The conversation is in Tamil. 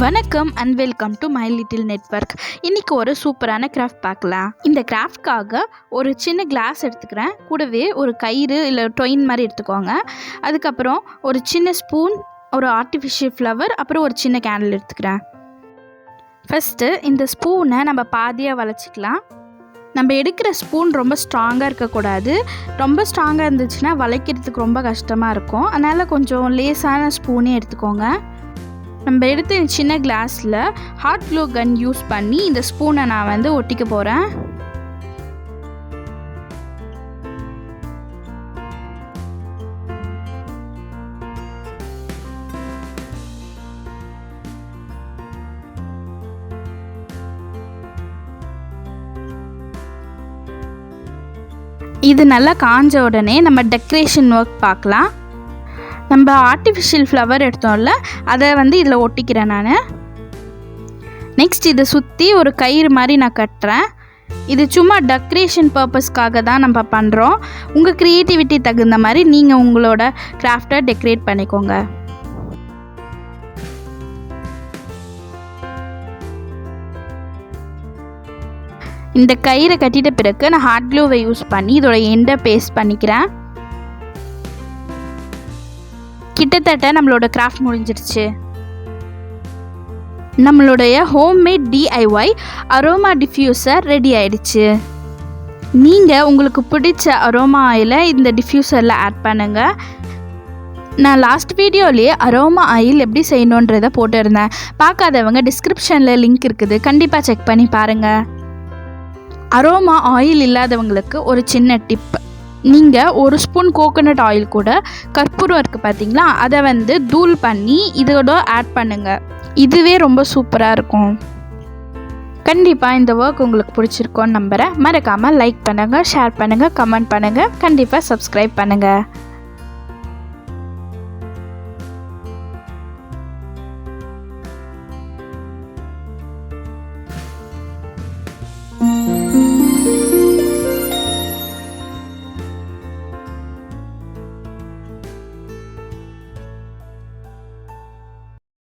வணக்கம் and welcome to my little network. இன்றைக்கி ஒரு சூப்பரான கிராஃப்ட் பார்க்கலாம். இந்த கிராஃப்ட்காக ஒரு சின்ன கிளாஸ் எடுத்துக்கிறேன். கூடவே ஒரு கயிறு இல்லை டொயின் மாதிரி எடுத்துக்கோங்க. அதுக்கப்புறம் ஒரு சின்ன ஸ்பூன், ஒரு ஆர்டிஃபிஷியல் ஃப்ளவர், அப்புறம் ஒரு சின்ன கேண்டில் எடுத்துக்கிறேன். ஃபஸ்ட்டு இந்த ஸ்பூனை நம்ம பாதியாக வளைச்சிக்கலாம். நம்ம எடுக்கிற ஸ்பூன் ரொம்ப ஸ்ட்ராங்காக இருக்கக்கூடாது. ரொம்ப ஸ்ட்ராங்காக இருந்துச்சுன்னா வளைக்கிறதுக்கு ரொம்ப கஷ்டமாக இருக்கும். அதனால் கொஞ்சம் லேசான ஸ்பூனே எடுத்துக்கோங்க. நம்ம எடுத்து சின்ன கிளாஸில் ஹாட் க்ளூ கன் யூஸ் பண்ணி இந்த ஸ்பூனை நான் ஒட்டிக்க போகிறேன். இது நல்லா காஞ்ச உடனே நம்ம டெக்கரேஷன் ஒர்க் பார்க்கலாம். நம்ம ஆர்டிஃபிஷியல் ஃப்ளவர் எடுத்தோம்ல, அதை இதில் ஒட்டிக்கிறேன் நான். நெக்ஸ்ட் இதை சுற்றி ஒரு கயிறு மாதிரி நான் கட்டுறேன். இது சும்மா டெக்கரேஷன் பர்பஸ்க்காக தான் நம்ம பண்ணுறோம். உங்கள் க்ரியேட்டிவிட்டி தகுந்த மாதிரி நீங்கள் உங்களோட கிராஃப்டை டெக்கரேட் பண்ணிக்கோங்க. இந்த கயிறை கட்டிட்ட பிறகு நான் ஹாட் க்ளூவை யூஸ் பண்ணி இதோட எண்டை பேஸ்ட் பண்ணிக்கிறேன். கிட்டத்தட்ட நம்மளோட கிராஃப்ட் முடிஞ்சிருச்சு. நம்மளுடைய homemade DIY aroma diffuser ready ஆயிடுச்சு. நீங்கள் உங்களுக்கு பிடிச்ச அரோமா ஆயிலை இந்த டிஃப்யூசரில் ஆட் பண்ணுங்கள். நான் லாஸ்ட் வீடியோலேயே அரோமா ஆயில் எப்படி செய்யணுன்றதை போட்டிருந்தேன். பார்க்காதவங்க டிஸ்கிரிப்ஷனில் லிங்க் இருக்குது, கண்டிப்பாக செக் பண்ணி பாருங்கள். அரோமா ஆயில் இல்லாதவங்களுக்கு ஒரு சின்ன டிப். நீங்கள் ஒரு ஸ்பூன் கோகோனட் ஆயில் கூட கற்பூரம் இருக்குது பார்த்தீங்களா, அதை தூள் பண்ணி இதோட ஆட் பண்ணுங்கள். இதுவே ரொம்ப சூப்பராக இருக்கும். கண்டிப்பாக இந்த ஒர்க் உங்களுக்கு பிடிச்சிருக்கோன்னு நம்புகிறேன். மறக்காமல் லைக் பண்ணுங்கள், ஷேர் பண்ணுங்கள், கமெண்ட் பண்ணுங்கள், கண்டிப்பாக சப்ஸ்கிரைப் பண்ணுங்கள்.